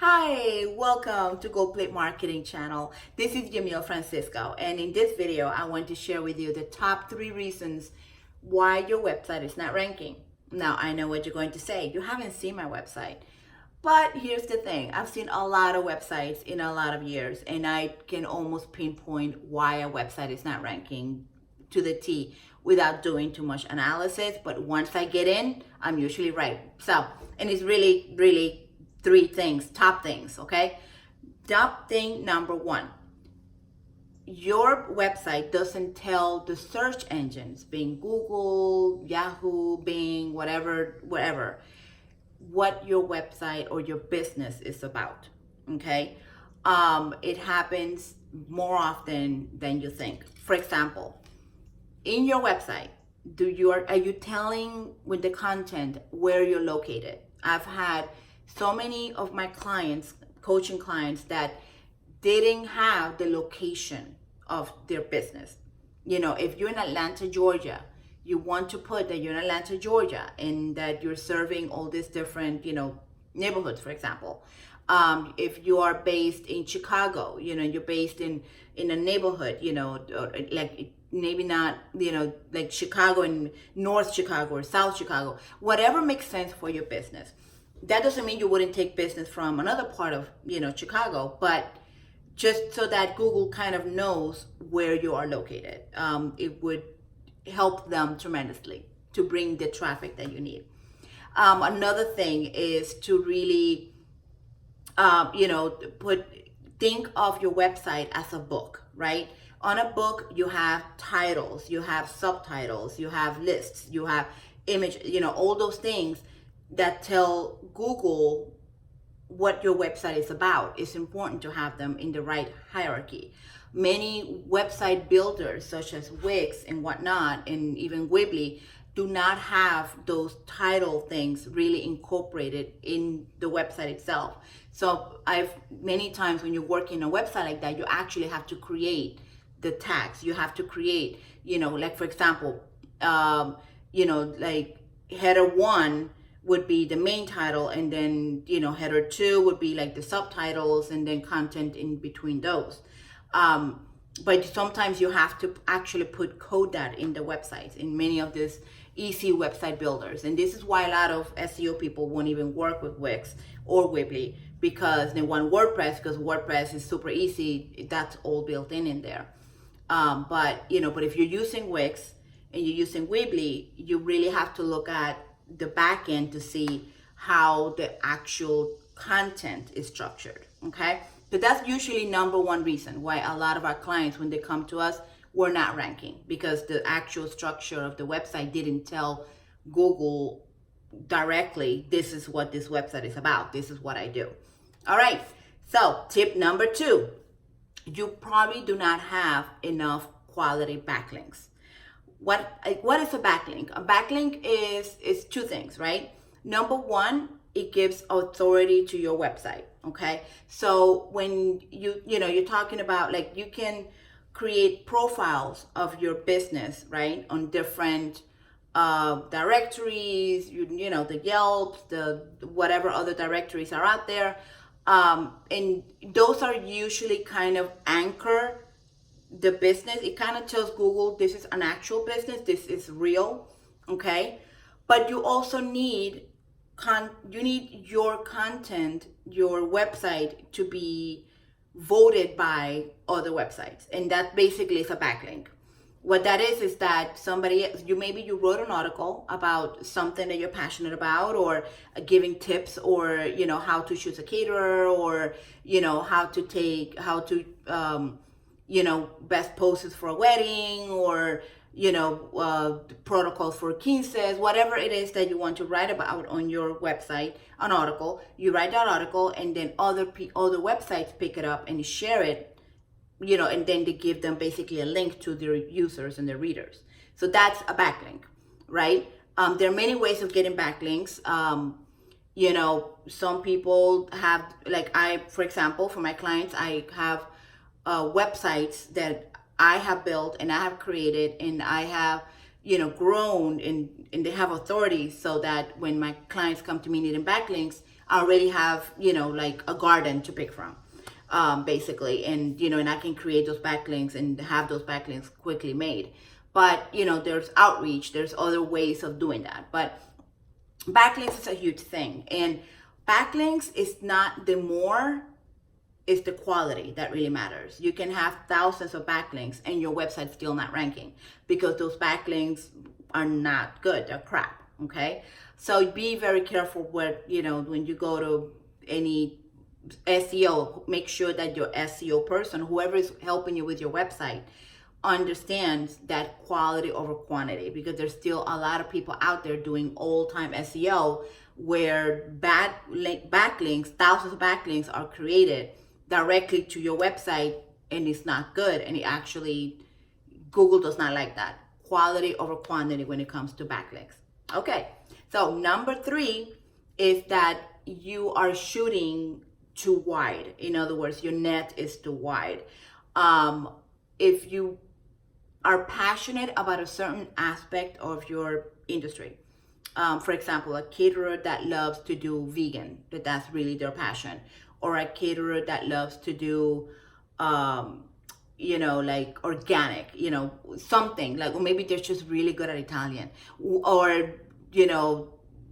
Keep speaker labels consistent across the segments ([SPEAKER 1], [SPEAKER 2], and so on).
[SPEAKER 1] Hi, welcome to Go Play Marketing channel. This is Jamil Francisco, and in this video, I want to share with you the top 3 reasons why your website is not ranking. Now, I know what you're going to say. You haven't seen my website. But here's the thing. I've seen a lot of websites in a lot of years, and I can almost pinpoint why a website is not ranking to the T without doing too much analysis. But once I get in, I'm usually right. So, and it's really 3 things, top things, okay? Top thing number 1, your website doesn't tell the search engines, being Google, Yahoo, Bing, whatever, what your website or your business is about, okay? It happens more often than you think. For example, in your website, are you telling with the content where you're located? I've had so many of my clients, coaching clients, that didn't have the location of their business. You know, if you're in Atlanta, Georgia, you want to put that you're in Atlanta, Georgia, and that you're serving all these different, neighborhoods, for example. If you are based in Chicago, you're based in a neighborhood, or like maybe not, like Chicago and North Chicago or South Chicago, whatever makes sense for your business. That doesn't mean you wouldn't take business from another part of, Chicago, but just so that Google kind of knows where you are located. It would help them tremendously to bring the traffic that you need. Another thing is to really, think of your website as a book, right? On a book, you have titles, you have subtitles, you have lists, you have image, all those things that tell Google what your website is about. It's important to have them in the right hierarchy. Many website builders such as Wix and whatnot, and even Weebly, do not have those title things really incorporated in the website itself. So many times when you're working on a website like that, you actually have to create the tags. You have to create, like for example, like header 1 would be the main title, and then header 2 would be like the subtitles, and then content in between those. But sometimes you have to actually code that in the websites, in many of these easy website builders. And this is why a lot of SEO people won't even work with Wix or Weebly, because they want WordPress, because WordPress is super easy. That's all built in there. But if you're using Wix and you're using Weebly, you really have to look at the back end to see how the actual content is structured, okay? But that's usually number 1 reason why a lot of our clients, when they come to us, we're not ranking, because the actual structure of the website didn't tell Google directly, this is what this website is about, this is what I do. All right, so tip number 2, you probably do not have enough quality backlinks. What is a backlink? A backlink is 2 things, right? Number 1, it gives authority to your website, okay? So when you're talking about, like, you can create profiles of your business, right, on different directories, the Yelps, the whatever other directories are out there, and those are usually kind of anchor the business. It kind of tells Google this is an actual business, this is real, okay? But you also need your content, your website, to be voted by other websites, and that basically is a backlink. What that is that you wrote an article about something that you're passionate about, or giving tips, or how to choose a caterer, or how to best poses for a wedding, or protocols for quinces, whatever it is that you want to write about on your website, an article. You write that article, and then other websites pick it up and share it, and then they give them basically a link to their users and their readers. So that's a backlink, right? There are many ways of getting backlinks. Some people have, like, for example, for my clients, I have websites that I have built and I have created, and I have grown, and they have authority, so that when my clients come to me needing backlinks, I already have, like a garden to pick from, basically. And, and I can create those backlinks and have those backlinks quickly made. But, there's outreach, there's other ways of doing that. But backlinks is a huge thing. And backlinks is not the more, it's the quality that really matters. You can have thousands of backlinks and your website's still not ranking because those backlinks are not good, they're crap, okay? So be very careful when you go to any SEO, make sure that your SEO person, whoever is helping you with your website, understands that quality over quantity, because there's still a lot of people out there doing old-time SEO where backlinks, thousands of backlinks are created directly to your website and it's not good. And Google does not like that. Quality over quantity when it comes to backlinks. Okay, so number 3 is that you are shooting too wide. In other words, your net is too wide. If you are passionate about a certain aspect of your industry, for example, a caterer that loves to do vegan, that's really their passion, or a caterer that loves to do, like organic, something like, or maybe they're just really good at Italian, or,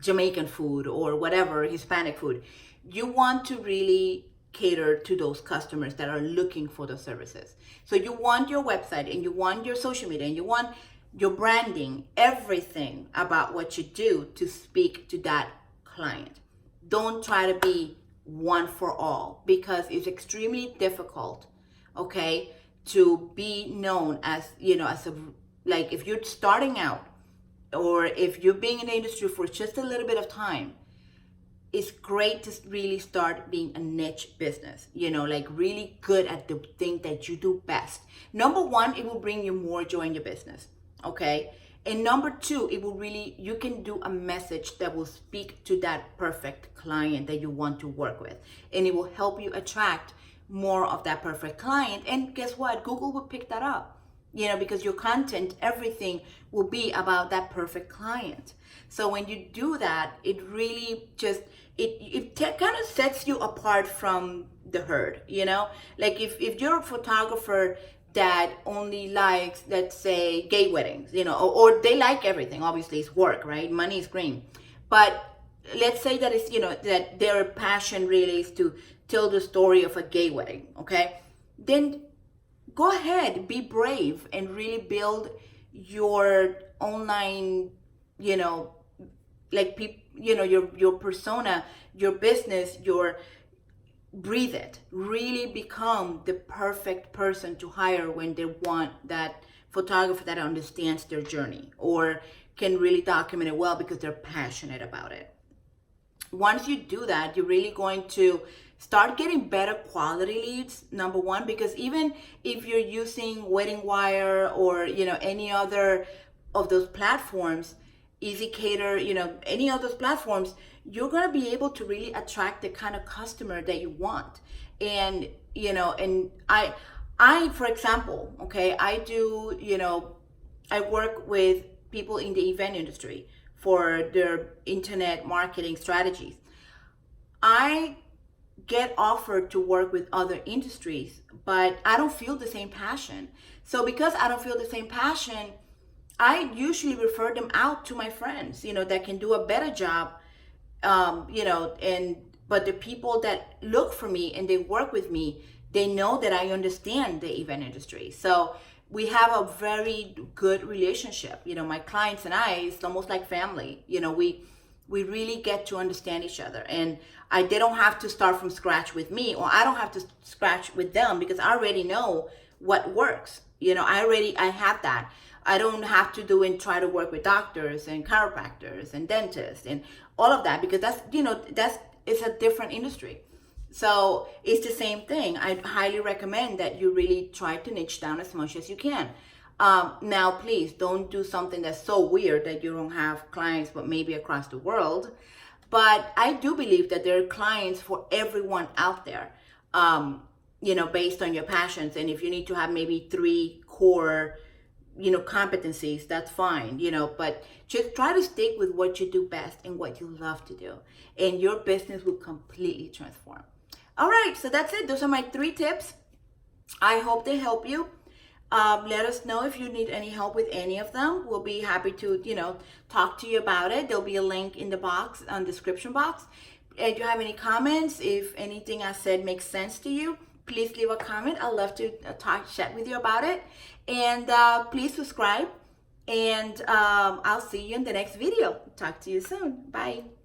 [SPEAKER 1] Jamaican food, or whatever, Hispanic food. You want to really cater to those customers that are looking for the services. So you want your website and you want your social media and you want your branding, everything about what you do to speak to that client. Don't try to be one for all, because it's extremely difficult, okay, to be known as, like if you're starting out or if you're being in the industry for just a little bit of time, it's great to really start being a niche business, like really good at the thing that you do best. Number 1, it will bring you more joy in your business, okay? And number 2, you can do a message that will speak to that perfect client that you want to work with. And it will help you attract more of that perfect client. And guess what? Google will pick that up, because your content, everything will be about that perfect client. So when you do that, it really just, it kind of sets you apart from the herd, Like if you're a photographer that only likes, let's say, gay weddings, or they like everything, obviously it's work, right? Money is green. But let's say that it's, that their passion really is to tell the story of a gay wedding, okay? Then go ahead, be brave, and really build your online, like people, your persona, your business, breathe it. Really become the perfect person to hire when they want that photographer that understands their journey or can really document it well because they're passionate about it. Once you do that, you're really going to start getting better quality leads, number 1, because even if you're using Wedding Wire or, any other of those platforms, EasyCater, any of those platforms, you're going to be able to really attract the kind of customer that you want. And, and I, for example, okay, I do, I work with people in the event industry for their internet marketing strategies. I get offered to work with other industries, but I don't feel the same passion. So because I don't feel the same passion, I usually refer them out to my friends, that can do a better job, but the people that look for me and they work with me, they know that I understand the event industry. So we have a very good relationship. My clients and I, it's almost like family. We really get to understand each other, and they don't have to start from scratch with me, or I don't have to scratch with them, because I already know what works. I have that. I don't have to do and try to work with doctors and chiropractors and dentists and all of that, because it's a different industry. So it's the same thing. I highly recommend that you really try to niche down as much as you can. Now, please don't do something that's so weird that you don't have clients, but maybe across the world. But I do believe that there are clients for everyone out there, based on your passions. And if you need to have maybe 3 core competencies, that's fine, but just try to stick with what you do best and what you love to do, and your business will completely transform. All right, so that's it. Those are my 3 tips. I hope they help you. Let us know if you need any help with any of them. We'll be happy to, talk to you about it. There'll be a link in the box, on the description box. If you have any comments, if anything I said makes sense to you, please leave a comment. I'd love to chat with you about it. And please subscribe. And I'll see you in the next video. Talk to you soon. Bye.